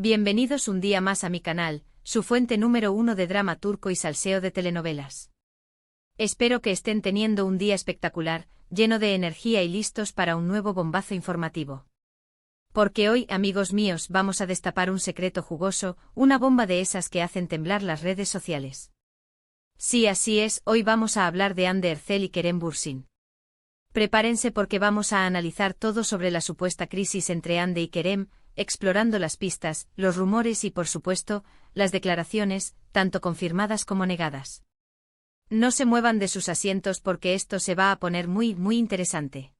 Bienvenidos un día más a mi canal, su fuente número 1 de drama turco y salseo de telenovelas. Espero que estén teniendo un día espectacular, lleno de energía y listos para un nuevo bombazo informativo. Porque hoy, amigos míos, vamos a destapar un secreto jugoso, una bomba de esas que hacen temblar las redes sociales. Sí, así es, hoy vamos a hablar de Hande Erçel y Kerem Bürsin. Prepárense porque vamos a analizar todo sobre la supuesta crisis entre Hande y Kerem, explorando las pistas, los rumores y por supuesto, las declaraciones, tanto confirmadas como negadas. No se muevan de sus asientos porque esto se va a poner muy interesante.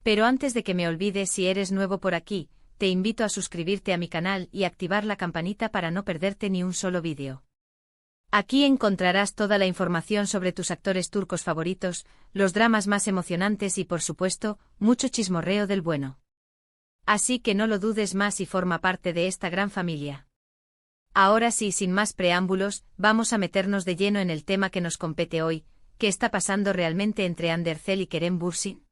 Pero antes de que me olvide, si eres nuevo por aquí, te invito a suscribirte a mi canal y activar la campanita para no perderte ni un solo vídeo. Aquí encontrarás toda la información sobre tus actores turcos favoritos, los dramas más emocionantes y por supuesto, mucho chismorreo del bueno. Así que no lo dudes más y forma parte de esta gran familia. Ahora sí, sin más preámbulos, vamos a meternos de lleno en el tema que nos compete hoy. ¿Qué está pasando realmente entre Hande Erçel y Kerem Bürsin?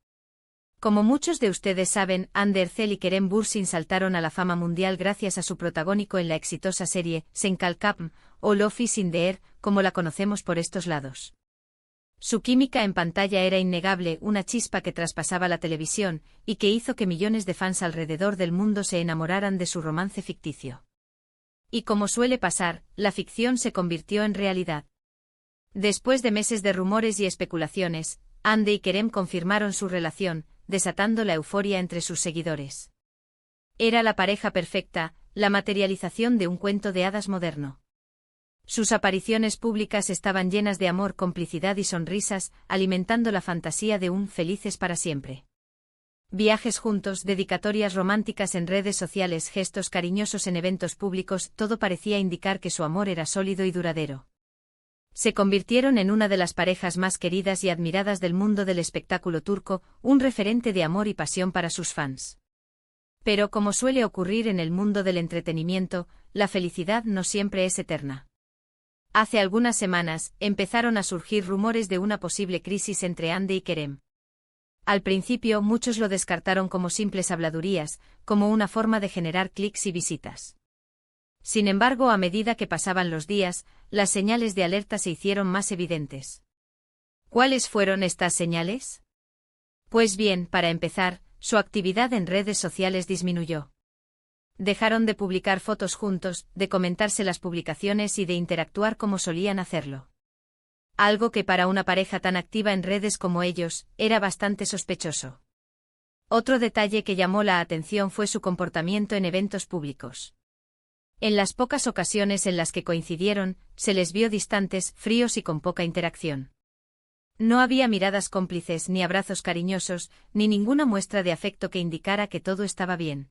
Como muchos de ustedes saben, Hande Erçel y Kerem Bürsin saltaron a la fama mundial gracias a su protagónico en la exitosa serie Sen Kalkapm, o Love is in the Air, como la conocemos por estos lados. Su química en pantalla era innegable, una chispa que traspasaba la televisión, y que hizo que millones de fans alrededor del mundo se enamoraran de su romance ficticio. Y como suele pasar, la ficción se convirtió en realidad. Después de meses de rumores y especulaciones, Hande y Kerem confirmaron su relación, desatando la euforia entre sus seguidores. Era la pareja perfecta, la materialización de un cuento de hadas moderno. Sus apariciones públicas estaban llenas de amor, complicidad y sonrisas, alimentando la fantasía de un felices para siempre. Viajes juntos, dedicatorias románticas en redes sociales, gestos cariñosos en eventos públicos, todo parecía indicar que su amor era sólido y duradero. Se convirtieron en una de las parejas más queridas y admiradas del mundo del espectáculo turco, un referente de amor y pasión para sus fans. Pero como suele ocurrir en el mundo del entretenimiento, la felicidad no siempre es eterna. Hace algunas semanas, empezaron a surgir rumores de una posible crisis entre Hande y Kerem. Al principio muchos lo descartaron como simples habladurías, como una forma de generar clics y visitas. Sin embargo, a medida que pasaban los días, las señales de alerta se hicieron más evidentes. ¿Cuáles fueron estas señales? Pues bien, para empezar, su actividad en redes sociales disminuyó. Dejaron de publicar fotos juntos, de comentarse las publicaciones y de interactuar como solían hacerlo. Algo que para una pareja tan activa en redes como ellos, era bastante sospechoso. Otro detalle que llamó la atención fue su comportamiento en eventos públicos. En las pocas ocasiones en las que coincidieron, se les vio distantes, fríos y con poca interacción. No había miradas cómplices, ni abrazos cariñosos, ni ninguna muestra de afecto que indicara que todo estaba bien.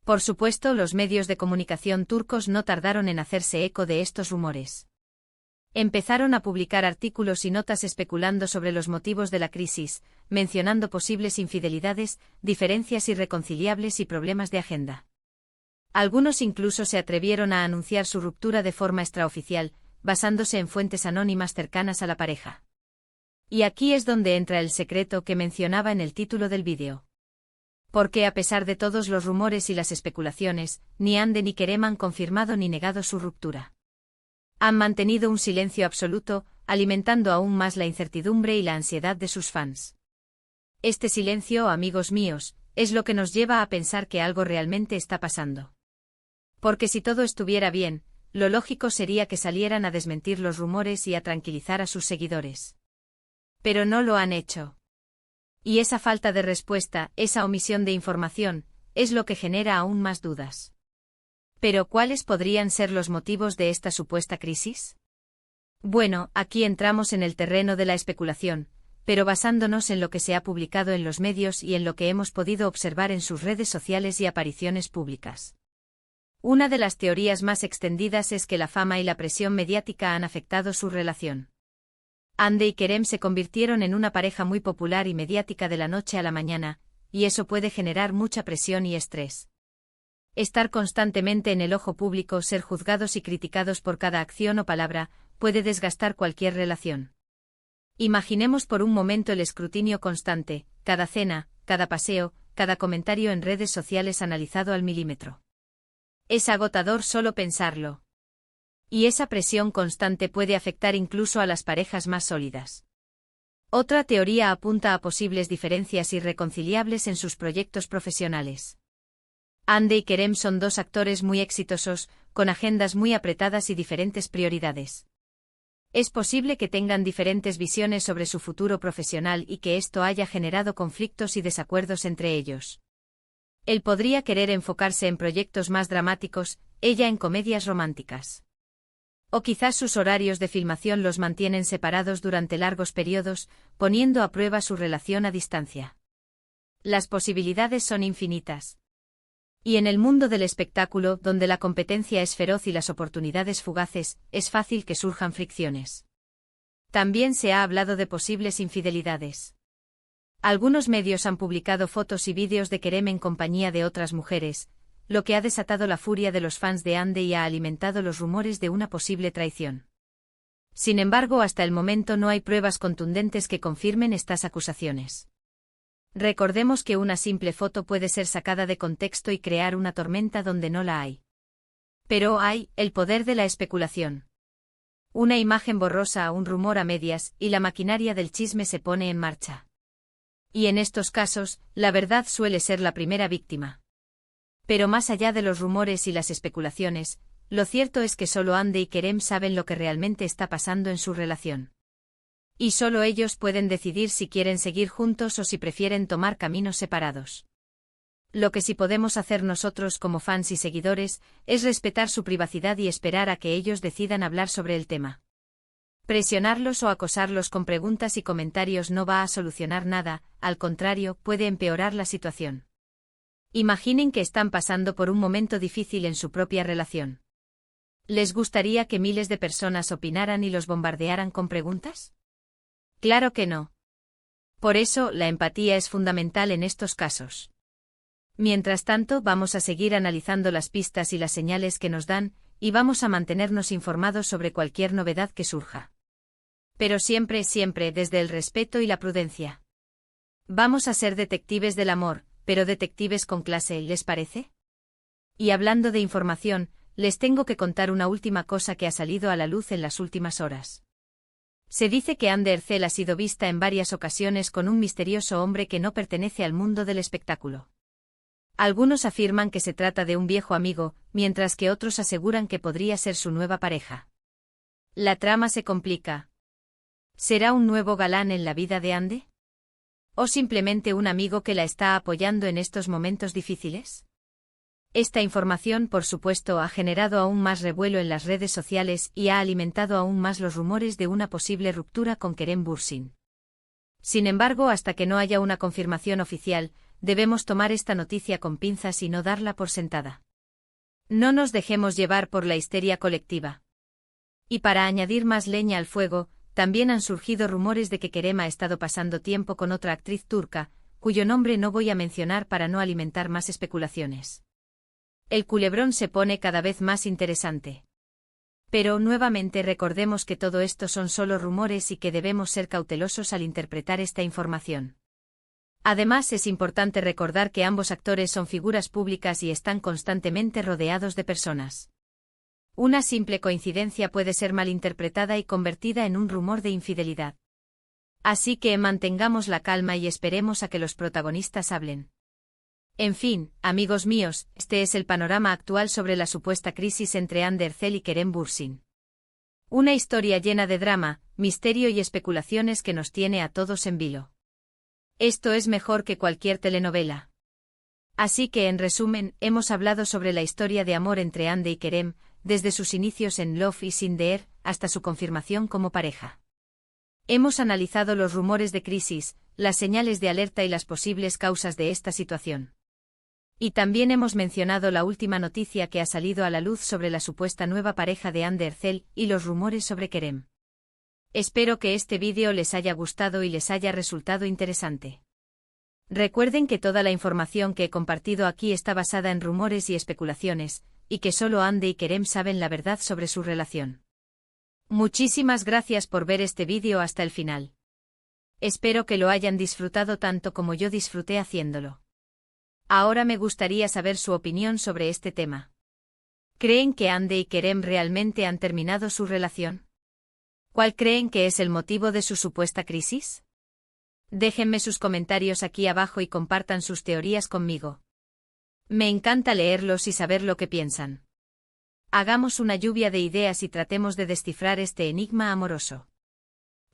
Por supuesto, los medios de comunicación turcos no tardaron en hacerse eco de estos rumores. Empezaron a publicar artículos y notas especulando sobre los motivos de la crisis, mencionando posibles infidelidades, diferencias irreconciliables y problemas de agenda. Algunos incluso se atrevieron a anunciar su ruptura de forma extraoficial, basándose en fuentes anónimas cercanas a la pareja. Y aquí es donde entra el secreto que mencionaba en el título del vídeo. Porque a pesar de todos los rumores y las especulaciones, ni Hande ni Kerem han confirmado ni negado su ruptura. Han mantenido un silencio absoluto, alimentando aún más la incertidumbre y la ansiedad de sus fans. Este silencio, amigos míos, es lo que nos lleva a pensar que algo realmente está pasando. Porque si todo estuviera bien, lo lógico sería que salieran a desmentir los rumores y a tranquilizar a sus seguidores. Pero no lo han hecho. Y esa falta de respuesta, esa omisión de información, es lo que genera aún más dudas. ¿Pero cuáles podrían ser los motivos de esta supuesta crisis? Bueno, aquí entramos en el terreno de la especulación, pero basándonos en lo que se ha publicado en los medios y en lo que hemos podido observar en sus redes sociales y apariciones públicas. Una de las teorías más extendidas es que la fama y la presión mediática han afectado su relación. Hande y Kerem se convirtieron en una pareja muy popular y mediática de la noche a la mañana, y eso puede generar mucha presión y estrés. Estar constantemente en el ojo público, ser juzgados y criticados por cada acción o palabra, puede desgastar cualquier relación. Imaginemos por un momento el escrutinio constante, cada cena, cada paseo, cada comentario en redes sociales analizado al milímetro. Es agotador solo pensarlo. Y esa presión constante puede afectar incluso a las parejas más sólidas. Otra teoría apunta a posibles diferencias irreconciliables en sus proyectos profesionales. Hande y Kerem son dos actores muy exitosos, con agendas muy apretadas y diferentes prioridades. Es posible que tengan diferentes visiones sobre su futuro profesional y que esto haya generado conflictos y desacuerdos entre ellos. Él podría querer enfocarse en proyectos más dramáticos, ella en comedias románticas. O quizás sus horarios de filmación los mantienen separados durante largos periodos, poniendo a prueba su relación a distancia. Las posibilidades son infinitas. Y en el mundo del espectáculo, donde la competencia es feroz y las oportunidades fugaces, es fácil que surjan fricciones. También se ha hablado de posibles infidelidades. Algunos medios han publicado fotos y vídeos de Kerem en compañía de otras mujeres, lo que ha desatado la furia de los fans de Hande y ha alimentado los rumores de una posible traición. Sin embargo, hasta el momento no hay pruebas contundentes que confirmen estas acusaciones. Recordemos que una simple foto puede ser sacada de contexto y crear una tormenta donde no la hay. Pero hay el poder de la especulación. Una imagen borrosa a un rumor a medias y la maquinaria del chisme se pone en marcha. Y en estos casos, la verdad suele ser la primera víctima. Pero más allá de los rumores y las especulaciones, lo cierto es que solo Hande y Kerem saben lo que realmente está pasando en su relación. Y solo ellos pueden decidir si quieren seguir juntos o si prefieren tomar caminos separados. Lo que sí podemos hacer nosotros como fans y seguidores, es respetar su privacidad y esperar a que ellos decidan hablar sobre el tema. Presionarlos o acosarlos con preguntas y comentarios no va a solucionar nada, al contrario, puede empeorar la situación. Imaginen que están pasando por un momento difícil en su propia relación. ¿Les gustaría que miles de personas opinaran y los bombardearan con preguntas? Claro que no. Por eso, la empatía es fundamental en estos casos. Mientras tanto, vamos a seguir analizando las pistas y las señales que nos dan, y vamos a mantenernos informados sobre cualquier novedad que surja. Pero siempre, siempre desde el respeto y la prudencia. Vamos a ser detectives del amor, pero detectives con clase, ¿les parece? Y hablando de información, les tengo que contar una última cosa que ha salido a la luz en las últimas horas. Se dice que Hande Erçel ha sido vista en varias ocasiones con un misterioso hombre que no pertenece al mundo del espectáculo. Algunos afirman que se trata de un viejo amigo, mientras que otros aseguran que podría ser su nueva pareja. La trama se complica. ¿Será un nuevo galán en la vida de Hande? ¿O simplemente un amigo que la está apoyando en estos momentos difíciles? Esta información, por supuesto, ha generado aún más revuelo en las redes sociales y ha alimentado aún más los rumores de una posible ruptura con Kerem Bürsin. Sin embargo, hasta que no haya una confirmación oficial, debemos tomar esta noticia con pinzas y no darla por sentada. No nos dejemos llevar por la histeria colectiva. Y para añadir más leña al fuego, también han surgido rumores de que Kerem ha estado pasando tiempo con otra actriz turca, cuyo nombre no voy a mencionar para no alimentar más especulaciones. El culebrón se pone cada vez más interesante. Pero nuevamente recordemos que todo esto son solo rumores y que debemos ser cautelosos al interpretar esta información. Además, es importante recordar que ambos actores son figuras públicas y están constantemente rodeados de personas. Una simple coincidencia puede ser malinterpretada y convertida en un rumor de infidelidad. Así que mantengamos la calma y esperemos a que los protagonistas hablen. En fin, amigos míos, este es el panorama actual sobre la supuesta crisis entre Hande Erçel y Kerem Bürsin. Una historia llena de drama, misterio y especulaciones que nos tiene a todos en vilo. Esto es mejor que cualquier telenovela. Así que, en resumen, hemos hablado sobre la historia de amor entre Hande y Kerem, desde sus inicios en Love is in the Air hasta su confirmación como pareja. Hemos analizado los rumores de crisis, las señales de alerta y las posibles causas de esta situación. Y también hemos mencionado la última noticia que ha salido a la luz sobre la supuesta nueva pareja de Hande Erçel y los rumores sobre Kerem. Espero que este vídeo les haya gustado y les haya resultado interesante. Recuerden que toda la información que he compartido aquí está basada en rumores y especulaciones, y que solo Hande y Kerem saben la verdad sobre su relación. Muchísimas gracias por ver este vídeo hasta el final. Espero que lo hayan disfrutado tanto como yo disfruté haciéndolo. Ahora me gustaría saber su opinión sobre este tema. ¿Creen que Ande y Kerem realmente han terminado su relación? ¿Cuál creen que es el motivo de su supuesta crisis? Déjenme sus comentarios aquí abajo y compartan sus teorías conmigo. Me encanta leerlos y saber lo que piensan. Hagamos una lluvia de ideas y tratemos de descifrar este enigma amoroso.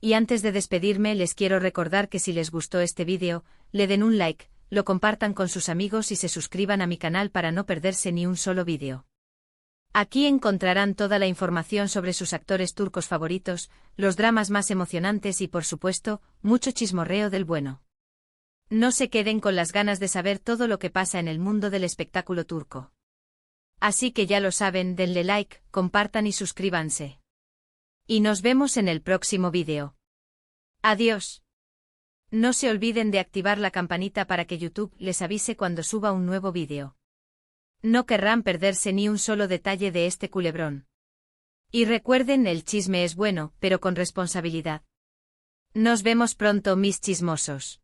Y antes de despedirme les quiero recordar que si les gustó este vídeo, le den un like, lo compartan con sus amigos y se suscriban a mi canal para no perderse ni un solo vídeo. Aquí encontrarán toda la información sobre sus actores turcos favoritos, los dramas más emocionantes y por supuesto, mucho chismorreo del bueno. No se queden con las ganas de saber todo lo que pasa en el mundo del espectáculo turco. Así que ya lo saben, denle like, compartan y suscríbanse. Y nos vemos en el próximo vídeo. Adiós. No se olviden de activar la campanita para que YouTube les avise cuando suba un nuevo vídeo. No querrán perderse ni un solo detalle de este culebrón. Y recuerden, el chisme es bueno, pero con responsabilidad. Nos vemos pronto, mis chismosos.